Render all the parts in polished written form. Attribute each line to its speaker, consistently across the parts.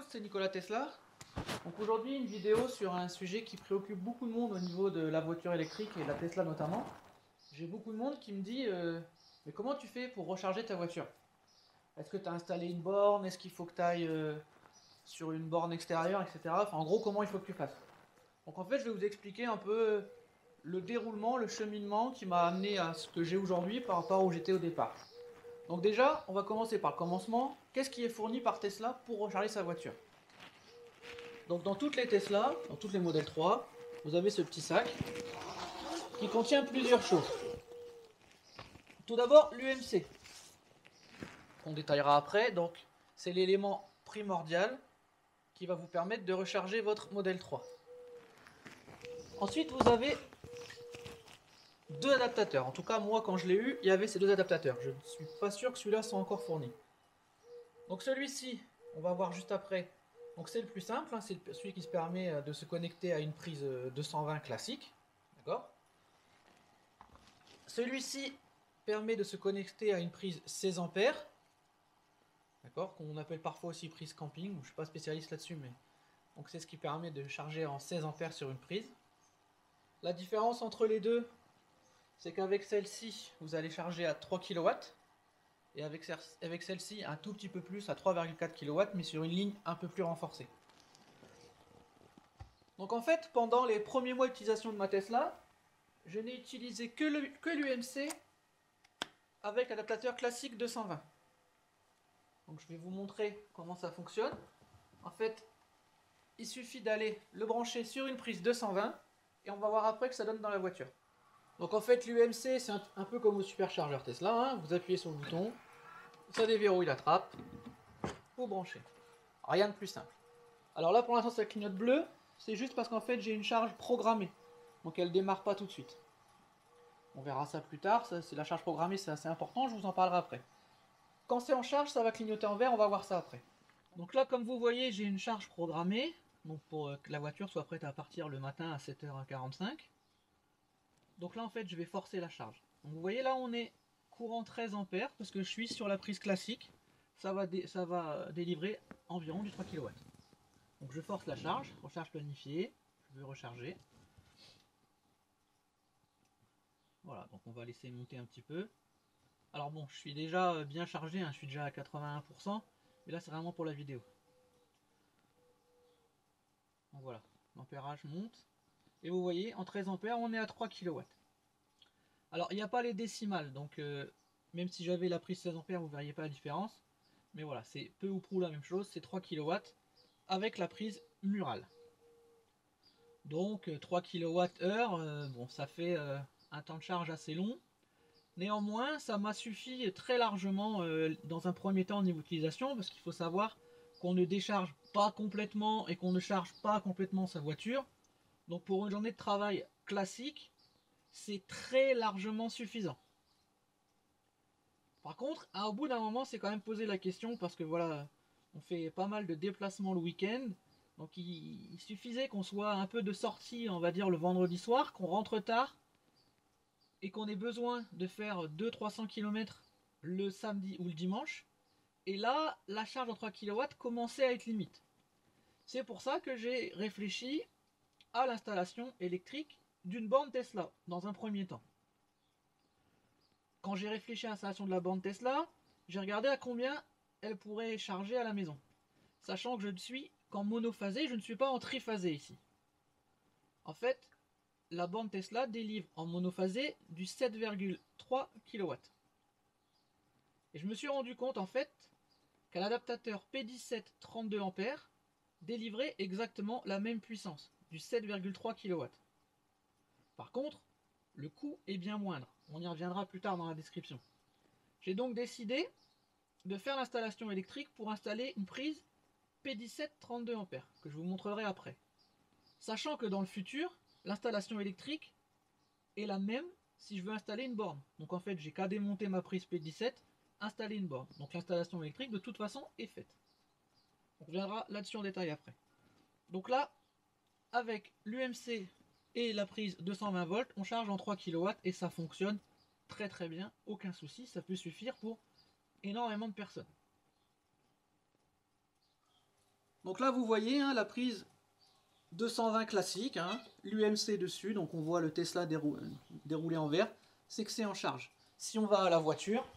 Speaker 1: c'est Nikola Tesla. Donc aujourd'hui une vidéo sur un sujet qui préoccupe beaucoup de monde au niveau de la voiture électrique et de la Tesla notamment. J'ai beaucoup de monde qui me dit mais comment tu fais pour recharger ta voiture? Est-ce que tu as installé une borne? Est-ce qu'il faut que tu ailles sur une borne extérieure, etc. Enfin en gros comment il faut que tu fasses. Donc en fait je vais vous expliquer un peu le déroulement, le cheminement qui m'a amené à ce que j'ai aujourd'hui par rapport à où j'étais au départ. Donc déjà, on va commencer par le commencement. Qu'est-ce qui est fourni par Tesla pour recharger sa voiture? Donc dans toutes les Tesla, dans toutes les modèles 3, vous avez ce petit sac qui contient plusieurs choses. Tout d'abord, l'UMC, qu'on détaillera après. Donc c'est l'élément primordial qui va vous permettre de recharger votre modèle 3. Ensuite, vous avez deux adaptateurs. En tout cas, moi, quand je l'ai eu, il y avait ces deux adaptateurs. Je ne suis pas sûr que celui-là soit encore fourni. Donc celui-ci, on va voir juste après. Donc c'est le plus simple, hein, c'est celui qui se permet de se connecter à une prise 220 classique. D'accord. Celui-ci permet de se connecter à une prise 16 ampères. D'accord, qu'on appelle parfois aussi prise camping. Je ne suis pas spécialiste là-dessus, mais donc c'est ce qui permet de charger en 16 ampères sur une prise. La différence entre les deux, c'est qu'avec celle-ci, vous allez charger à 3 kW. Et avec celle-ci, un tout petit peu plus, à 3,4 kW, mais sur une ligne un peu plus renforcée. Donc en fait, pendant les premiers mois d'utilisation de ma Tesla, je n'ai utilisé que l'UMC avec l'adaptateur classique 220. Donc je vais vous montrer comment ça fonctionne. En fait, il suffit d'aller le brancher sur une prise 220 et on va voir après que ça donne dans la voiture. Donc en fait, l'UMC, c'est un peu comme au superchargeur Tesla, hein. Vous appuyez sur le bouton, ça déverrouille la trappe, vous branchez. Rien de plus simple. Alors là, pour l'instant, ça clignote bleu. C'est juste parce qu'en fait, j'ai une charge programmée. Donc elle démarre pas tout de suite. On verra ça plus tard. C'est la charge programmée, c'est assez important. Je vous en parlerai après. Quand c'est en charge, ça va clignoter en vert. On va voir ça après. Donc là, comme vous voyez, j'ai une charge programmée. Donc pour que la voiture soit prête à partir le matin à 7h45. Donc là, en fait, je vais forcer la charge. Donc vous voyez, là, on est courant 13 ampères parce que je suis sur la prise classique. Ça va délivrer environ du 3 kW. Donc je force la charge, recharge planifiée, je veux recharger. Voilà, donc on va laisser monter un petit peu. Alors bon, je suis déjà bien chargé, hein, je suis déjà à 81%, mais là c'est vraiment pour la vidéo. Donc voilà, l'ampérage monte. Et vous voyez, en 13 ampères, on est à 3 kW. Alors il n'y a pas les décimales, donc même si j'avais la prise 16 ampères, vous ne verriez pas la différence. Mais voilà, c'est peu ou prou la même chose, c'est 3 kW avec la prise murale. Donc 3 kWh, bon, ça fait un temps de charge assez long. Néanmoins, ça m'a suffi très largement dans un premier temps au niveau d'utilisation, parce qu'il faut savoir qu'on ne décharge pas complètement et qu'on ne charge pas complètement sa voiture. Donc pour une journée de travail classique, c'est très largement suffisant. Par contre, au bout d'un moment, c'est quand même posé la question, parce que voilà, on fait pas mal de déplacements le week-end. Donc il suffisait qu'on soit un peu de sortie, on va dire le vendredi soir, qu'on rentre tard, et qu'on ait besoin de faire 200-300 km le samedi ou le dimanche, et là, la charge en 3 kW commençait à être limite. C'est pour ça que j'ai réfléchi à l'installation électrique d'une borne Tesla, dans un premier temps. Quand j'ai réfléchi à l'installation de la borne Tesla, j'ai regardé à combien elle pourrait charger à la maison. Sachant que je ne suis qu'en monophasé, je ne suis pas en triphasé ici. En fait, la borne Tesla délivre en monophasé du 7,3 kW. Et je me suis rendu compte en fait qu'un adaptateur P17 32 A délivrait exactement la même puissance, du 7,3 kW. Par contre, le coût est bien moindre. On y reviendra plus tard dans la description. J'ai donc décidé de faire l'installation électrique pour installer une prise P17 32 A, que je vous montrerai après. Sachant que dans le futur, l'installation électrique est la même si je veux installer une borne. Donc en fait, j'ai qu'à démonter ma prise P17, installer une borne. Donc l'installation électrique de toute façon est faite. On reviendra là-dessus en détail après. Donc là, avec l'UMC et la prise 220 volts, on charge en 3 kW et ça fonctionne très très bien, aucun souci, ça peut suffire pour énormément de personnes. Donc là, vous voyez hein, la prise 220 classique, hein, l'UMC dessus, donc on voit le Tesla déroulé en vert, c'est que c'est en charge. Si on va à la voiture,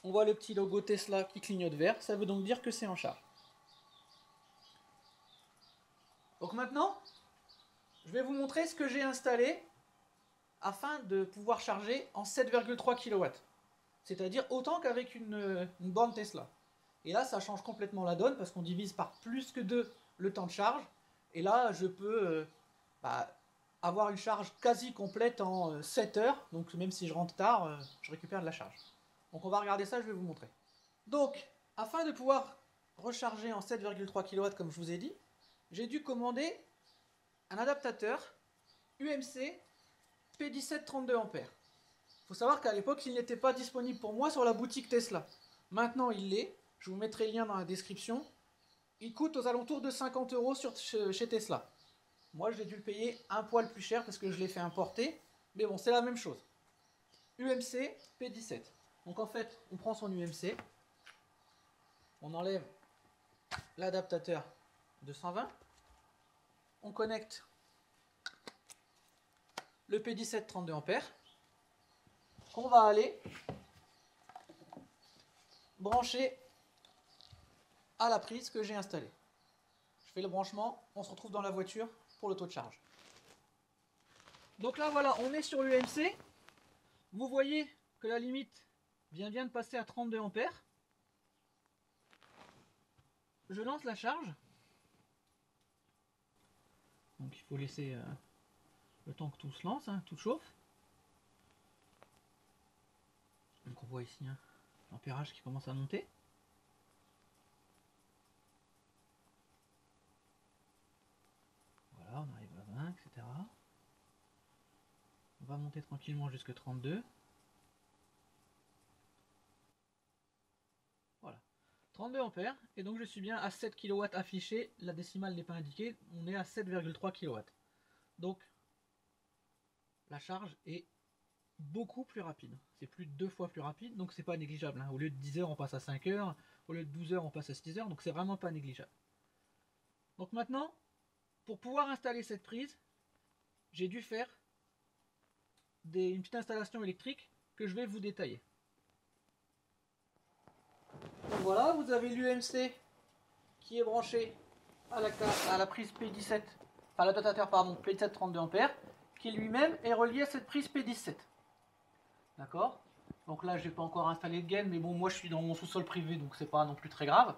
Speaker 1: on voit le petit logo Tesla qui clignote vert, ça veut donc dire que c'est en charge. Donc maintenant, je vais vous montrer ce que j'ai installé afin de pouvoir charger en 7,3 kW. C'est-à-dire autant qu'avec une borne Tesla. Et là, ça change complètement la donne parce qu'on divise par plus que 2 le temps de charge. Et là, je peux avoir une charge quasi complète en 7 heures. Donc même si je rentre tard, je récupère de la charge. Donc on va regarder ça, je vais vous montrer. Donc, afin de pouvoir recharger en 7,3 kW comme je vous ai dit, j'ai dû commander un adaptateur UMC P17 32 A. Il faut savoir qu'à l'époque, il n'était pas disponible pour moi sur la boutique Tesla. Maintenant, il l'est. Je vous mettrai le lien dans la description. Il coûte aux alentours de 50 € chez Tesla. Moi, j'ai dû le payer un poil plus cher parce que je l'ai fait importer. Mais bon, c'est la même chose. UMC P17. Donc en fait, on prend son UMC. On enlève l'adaptateur 220. On connecte le P17 32 A qu'on va aller brancher à la prise que j'ai installée. Je fais le branchement, on se retrouve dans la voiture pour le taux de charge. Donc là voilà, on est sur l'UMC. Vous voyez que la limite vient de passer à 32 A. Je lance la charge. Donc il faut laisser le temps que tout se lance, hein, tout chauffe. Donc on voit ici l'ampérage qui commence à monter. Voilà, on arrive à 20, etc. On va monter tranquillement jusqu'à 32. Voilà. 32 A, et donc je suis bien à 7 kW affiché, la décimale n'est pas indiquée, on est à 7,3 kW. Donc la charge est beaucoup plus rapide, c'est plus de 2 fois plus rapide, donc c'est pas négligeable, hein. Au lieu de 10 heures on passe à 5 heures, au lieu de 12 heures on passe à 6 heures, donc c'est vraiment pas négligeable. Donc maintenant, pour pouvoir installer cette prise, j'ai dû faire une petite installation électrique que je vais vous détailler. Donc voilà, vous avez l'UMC qui est branché à la prise P17, enfin l'adaptateur pardon, P17 32 A, qui lui-même est relié à cette prise P17. D'accord? Donc là, j'ai pas encore installé de gaine, mais bon, moi je suis dans mon sous-sol privé, donc c'est pas non plus très grave.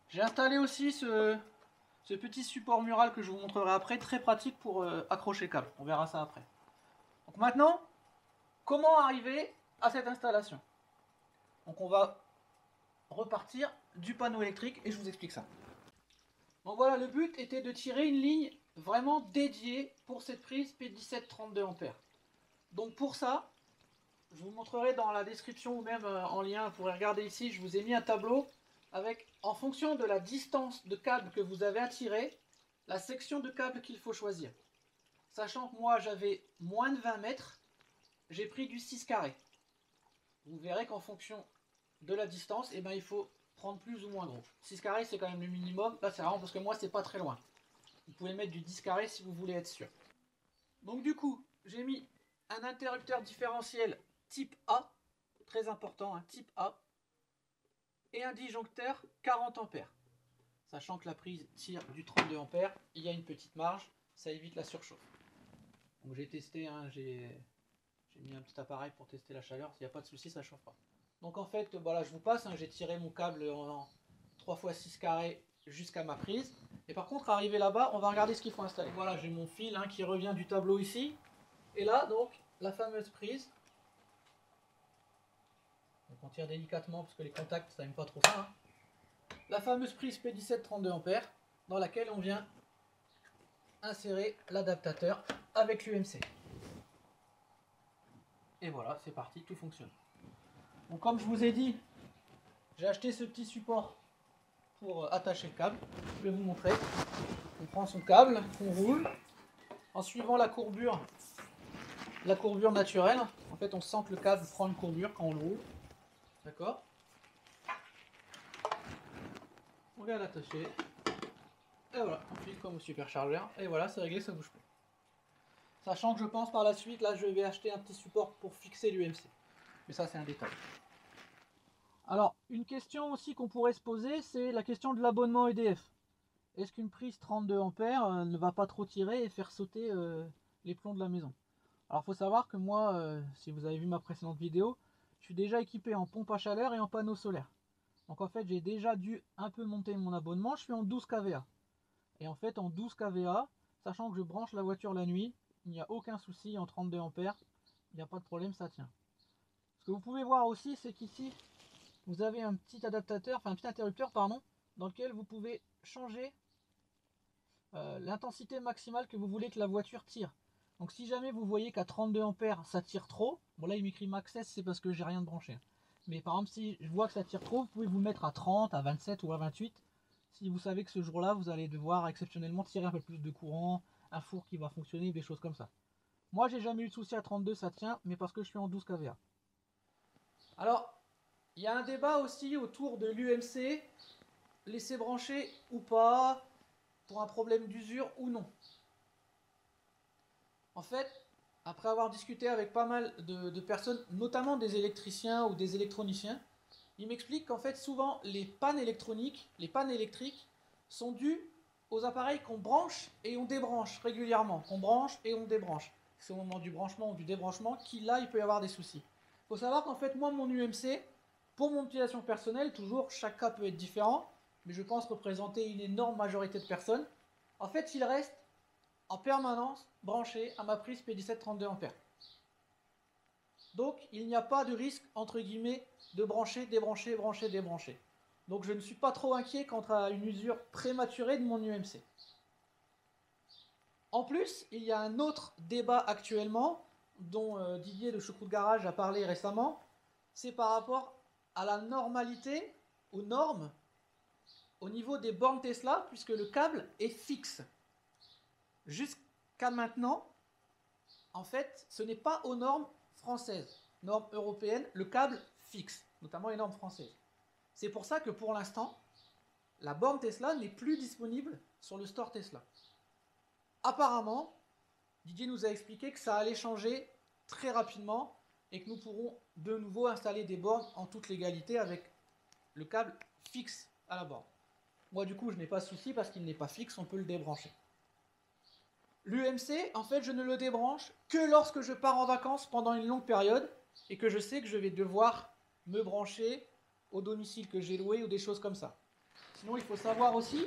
Speaker 1: J'ai installé aussi ce petit support mural que je vous montrerai après, très pratique pour accrocher le câble. On verra ça après. Donc maintenant, comment arriver à cette installation? Donc on va repartir du panneau électrique et je vous explique ça. Donc voilà, le but était de tirer une ligne vraiment dédiée pour cette prise P17 32 A. Donc pour ça, je vous montrerai dans la description ou même en lien, vous pourrez regarder ici, je vous ai mis un tableau avec, en fonction de la distance de câble que vous avez à tirer, la section de câble qu'il faut choisir. Sachant que moi j'avais moins de 20 mètres, j'ai pris du 6 carré. Vous verrez qu'en fonction de la distance, eh ben, il faut prendre plus ou moins gros. 6 carré c'est quand même le minimum, là c'est vraiment parce que moi c'est pas très loin. Vous pouvez mettre du 10 carré si vous voulez être sûr. Donc du coup, j'ai mis un interrupteur différentiel type A, très important, un type A, et un disjoncteur 40 A. Sachant que la prise tire du 32 A, il y a une petite marge, ça évite la surchauffe. Donc j'ai testé, j'ai mis un petit appareil pour tester la chaleur, s'il n'y a pas de souci, ça ne chauffe pas. Donc en fait, voilà, je vous passe, j'ai tiré mon câble en 3 x 6 carré jusqu'à ma prise. Et par contre, arrivé là-bas, on va regarder ce qu'il faut installer. Voilà, j'ai mon fil qui revient du tableau ici. Et là, donc, la fameuse prise. Donc on tire délicatement parce que les contacts, ça n'aime pas trop ça. La fameuse prise P17 32 A dans laquelle on vient insérer l'adaptateur avec l'UMC. Et voilà, c'est parti, tout fonctionne. Donc comme je vous ai dit, j'ai acheté ce petit support pour attacher le câble. Je vais vous montrer. On prend son câble, on roule. En suivant la courbure naturelle, en fait on sent que le câble prend une courbure quand on le roule. D'accord? vient l'attacher. Et voilà, on file comme au superchargeur. Et voilà, c'est réglé, ça bouge plus. Sachant que je pense par la suite, là je vais acheter un petit support pour fixer l'UMC. Mais ça c'est un détail. Alors, une question aussi qu'on pourrait se poser, c'est la question de l'abonnement EDF. Est-ce qu'une prise 32 ampères ne va pas trop tirer et faire sauter les plombs de la maison? Alors il faut savoir que moi, si vous avez vu ma précédente vidéo, je suis déjà équipé en pompe à chaleur et en panneau solaire. Donc en fait j'ai déjà dû un peu monter mon abonnement, je suis en 12 kVA. Et en fait en 12 kVA, sachant que je branche la voiture la nuit, il n'y a aucun souci en 32 ampères, il n'y a pas de problème, ça tient. Ce que vous pouvez voir aussi, c'est qu'ici, vous avez un petit adaptateur, enfin un petit interrupteur, pardon, dans lequel vous pouvez changer l'intensité maximale que vous voulez que la voiture tire. Donc si jamais vous voyez qu'à 32 ampères ça tire trop, bon là il m'écrit max S, c'est parce que j'ai rien de branché. Mais par exemple si je vois que ça tire trop, vous pouvez vous mettre à 30, à 27 ou à 28. Si vous savez que ce jour-là vous allez devoir exceptionnellement tirer un peu plus de courant, un four qui va fonctionner, des choses comme ça. Moi j'ai jamais eu de souci à 32, ça tient, mais parce que je suis en 12 kVA. Alors, il y a un débat aussi autour de l'UMC, laisser brancher ou pas, pour un problème d'usure ou non. En fait, après avoir discuté avec pas mal de personnes, notamment des électriciens ou des électroniciens, ils m'expliquent qu'en fait souvent les pannes électroniques, les pannes électriques sont dues aux appareils qu'on branche et on débranche régulièrement, qu'on branche et on débranche. C'est au moment du branchement ou du débranchement qu'il là il peut y avoir des soucis. Il faut savoir qu'en fait moi mon UMC, pour mon utilisation personnelle, toujours chaque cas peut être différent, mais je pense représenter une énorme majorité de personnes, en fait il reste en permanence branché à ma prise P1732 ampères. Donc il n'y a pas de risque entre guillemets de brancher, débrancher, brancher, débrancher. Donc je ne suis pas trop inquiet quant à une usure prématurée de mon UMC. En plus, il y a un autre débat actuellement dont Didier de Choucroute Garage a parlé récemment, c'est par rapport à la normalité, aux normes, au niveau des bornes Tesla, puisque le câble est fixe. Jusqu'à maintenant, en fait, ce n'est pas aux normes françaises, normes européennes, le câble fixe, notamment les normes françaises. C'est pour ça que pour l'instant, la borne Tesla n'est plus disponible sur le store Tesla. Apparemment, Didier nous a expliqué que ça allait changer très rapidement et que nous pourrons de nouveau installer des bornes en toute légalité avec le câble fixe à la borne. Moi du coup je n'ai pas de souci parce qu'il n'est pas fixe, on peut le débrancher. L'UMC, en fait je ne le débranche que lorsque je pars en vacances pendant une longue période et que je sais que je vais devoir me brancher au domicile que j'ai loué ou des choses comme ça. Sinon il faut savoir aussi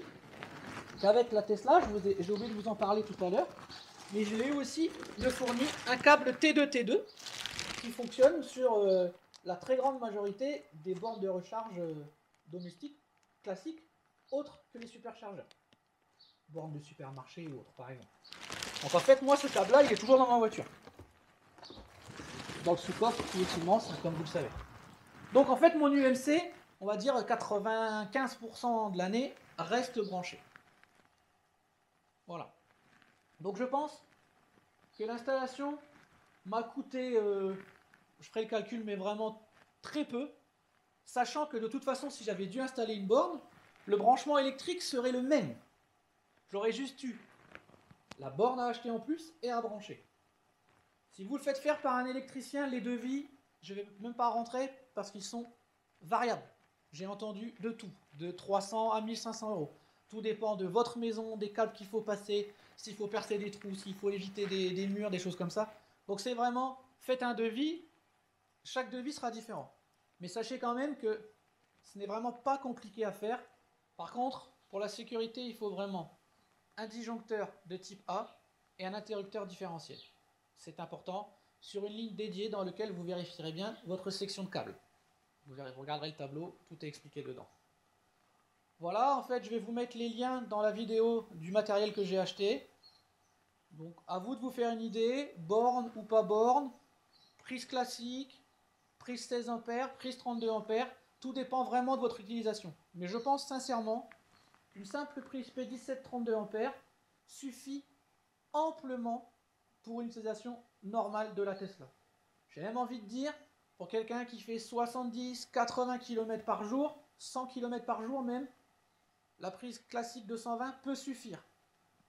Speaker 1: qu'avec la Tesla, j'ai oublié de vous en parler tout à l'heure, mais je l'ai aussi me fourni un câble T2T2 qui fonctionne sur la très grande majorité des bornes de recharge domestiques classiques, autres que les superchargeurs. Bornes de supermarché ou autres par exemple. Donc en fait moi ce câble là il est toujours dans ma voiture. Dans le sous-coffre qui est immense comme vous le savez. Donc en fait mon UMC, on va dire 95% de l'année reste branché. Voilà. Donc je pense que l'installation m'a coûté, je ferai le calcul, mais vraiment très peu, sachant que de toute façon, si j'avais dû installer une borne, le branchement électrique serait le même. J'aurais juste eu la borne à acheter en plus et à brancher. Si vous le faites faire par un électricien, les devis, je ne vais même pas rentrer parce qu'ils sont variables. J'ai entendu de tout, de 300 à 1500 euros. Tout dépend de votre maison, des câbles qu'il faut passer, s'il faut percer des trous, s'il faut éviter des murs, des choses comme ça. Donc c'est vraiment, faites un devis, chaque devis sera différent. Mais sachez quand même que ce n'est vraiment pas compliqué à faire. Par contre, pour la sécurité, il faut vraiment un disjoncteur de type A et un interrupteur différentiel. C'est important, sur une ligne dédiée dans laquelle vous vérifierez bien votre section de câble. Vous regarderez le tableau, tout est expliqué dedans. Voilà, en fait, je vais vous mettre les liens dans la vidéo du matériel que j'ai acheté. Donc, à vous de vous faire une idée, borne ou pas borne, prise classique, prise 16 ampères, prise 32 ampères, tout dépend vraiment de votre utilisation. Mais je pense sincèrement qu'une simple prise P1732 ampères suffit amplement pour une utilisation normale de la Tesla. J'ai même envie de dire, pour quelqu'un qui fait 70, 80 km par jour, 100 km par jour même, la prise classique 220 peut suffire.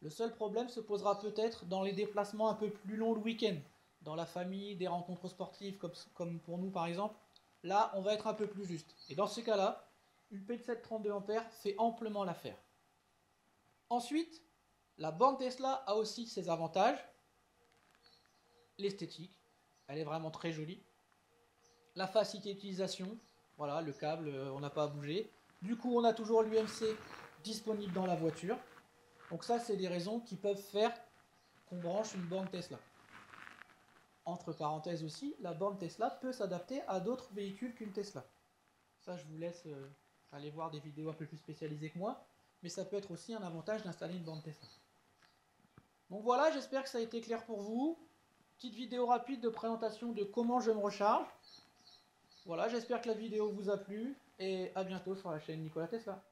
Speaker 1: Le seul problème se posera peut-être dans les déplacements un peu plus longs le week-end, dans la famille, des rencontres sportives comme pour nous par exemple. Là, on va être un peu plus juste. Et dans ce cas-là, une P7 32 A fait amplement l'affaire. Ensuite, la borne Tesla a aussi ses avantages. L'esthétique, elle est vraiment très jolie. La facilité d'utilisation, voilà, le câble, on n'a pas à bouger. Du coup, on a toujours l'UMC disponible dans la voiture. Donc ça, c'est des raisons qui peuvent faire qu'on branche une borne Tesla. Entre parenthèses aussi, la borne Tesla peut s'adapter à d'autres véhicules qu'une Tesla. Ça, je vous laisse aller voir des vidéos un peu plus spécialisées que moi. Mais ça peut être aussi un avantage d'installer une borne Tesla. Donc voilà, j'espère que ça a été clair pour vous. Petite vidéo rapide de présentation de comment je me recharge. Voilà, j'espère que la vidéo vous a plu. Et à bientôt sur la chaîne Nikola Tesla.